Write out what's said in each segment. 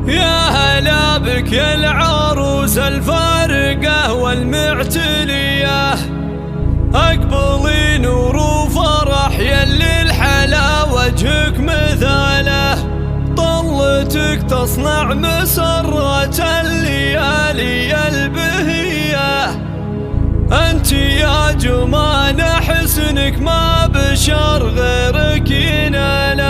يا هلا بك يا العروس الفارقة والمعتلية، أقبلي نور وفرح يلي الحلا وجهك مثاله، طلتك تصنع مسرة الليالي البهية، أنت يا جمانة حسنك ما بشر غيرك ينالك.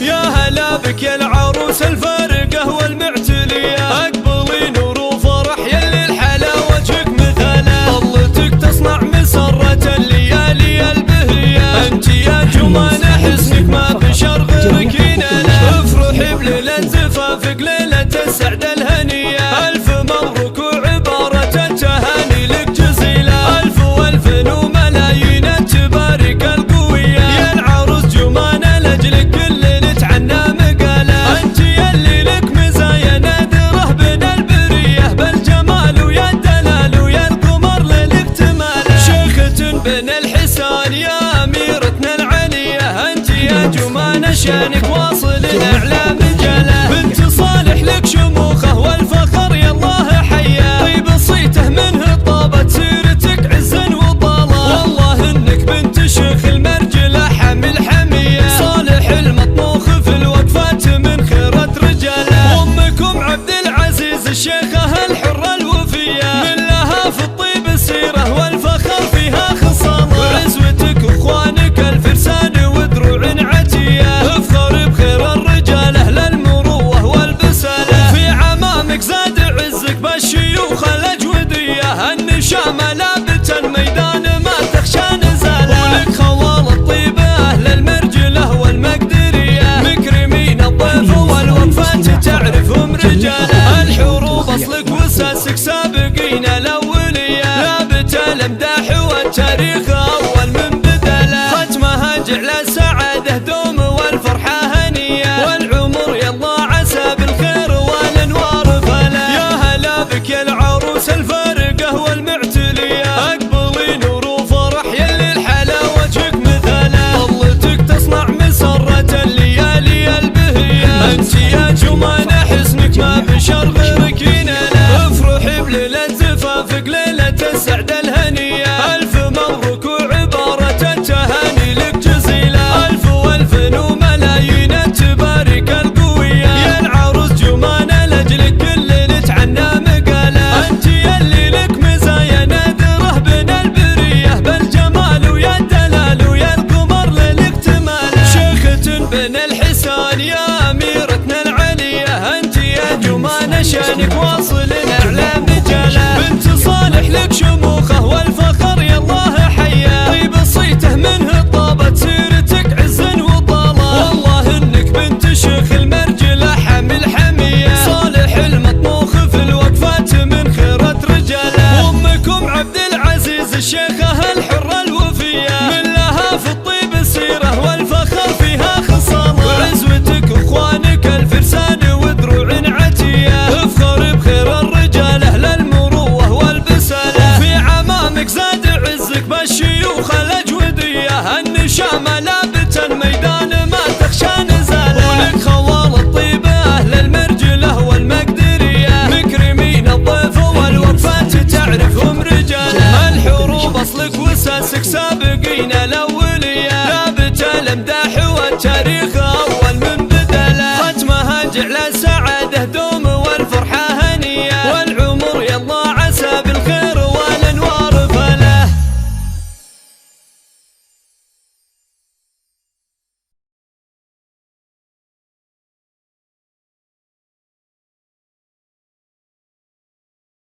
يا هلا بك يا العروس الفارقة والمعتلية، أقبلي نور وفرح يلي الحلا وجهك مثاله، طلتك تصنع مسرة الليالي البهية، أنت يا جمانة حسنك ما بشر غيرك ينالك. افرحي بليلة زفافك ليلة السعد الهنية، ألف مبروك وعبارة التهاني لك جزيلة، ألف وألف وملايين تبارك القوية، يا العروس جمانة لأجلك كل نتعنى مقالة، أنت يلي لك مزايا نادرة بين البرية، بالجمال ويا الدلال ويا القمر للاكتمالة، شيخة بين الحسان يا أميرتنا العلية، أنت يا جمانة شانك واصل أعلى مجاله، بنت صالح لك شموخه والفخر يا الله حياه، طيب صيته منه طابت سيرتك عزا وطاله، والله انك بنت شيخ المرجله حامل حميه، صالح المطموخ في الوقفات من خيرة رجاله، وامكم عبد العزيز الشيخه الحره الوفيه، من لها في الطيب السيره والفخر فيها خصاله، وعزوتك واخوانك الفرسان ودروع عتيه، افخر بخير الرجال اهل المروه والبساله، وفي عمامك زاد عزك بالشيوخ الاجوديه، النشامه لابتا ميدان ما تخشى نزاله، ولك خوال الطيبه اهل المرجله والمقدريه، مكرمين الضيف والوقفات تعرفهم رجاله، الحروب اصلك واساسك سابقين الاوليه، لابت الامداح والتاريخ اول من بدله، ختمها جعل السعاده دوم والفرحه هنيه، والعمر يلا عسى بالخير والانوار فلا. يا هلا بك يا العروس الفارقه والمعتليه، اقبلي نور وفرح يلي الحلا وجهك مثاله، طلتك تصنع مسره الليالي البهيه، انت يا جمانه حسنك ما بشر غيرك يناله، افرحي بليله زفافك ليله السعد الهنيه، الف مبروك وعباره التهاني لك جزيله، الف والف وملايين تبارك القويه، يا العروس جمانه لاجلك كل نتعنى مقاله، انت يلي لك مزايا نادره بين البريه، بالجمال ويا الدلال ويا القمر للاكتماله، شيخة بين الحسان يا اميرتنا العليه، انت يا جمانه شانك واصل اعلى مجاله، بنت صالح لك شموخه والفخر يا الله حياه، طيب صيته منه طابت سيرتك عزا وطاله، والله انك بنت شيخ المرجله حامل حميه، صالح المطموخ في الوقفات من خيرة رجاله، وامكم عبد العزيز الشيخه الحره الوفيه، من لها في الطيب السيره والفخر فيها خصاله، وعزوتك اخوانك الفرسان ودروع عتيه، افخر بخير الرجال اهل المروه والبساله، وفي عمامك زاد عزك بالشيوخ الاجوديه، النشامه لابتا ميدان ما تخشى نزاله، ولك خوال الطيبه اهل المرجله والمقدريه، مكرمين الضيف والوقفات تعرفهم رجاله، الحروب اصلك واساسك سابقين الاوليه، لابت الامداح والتاريخ اول من بدله، ختمها جعل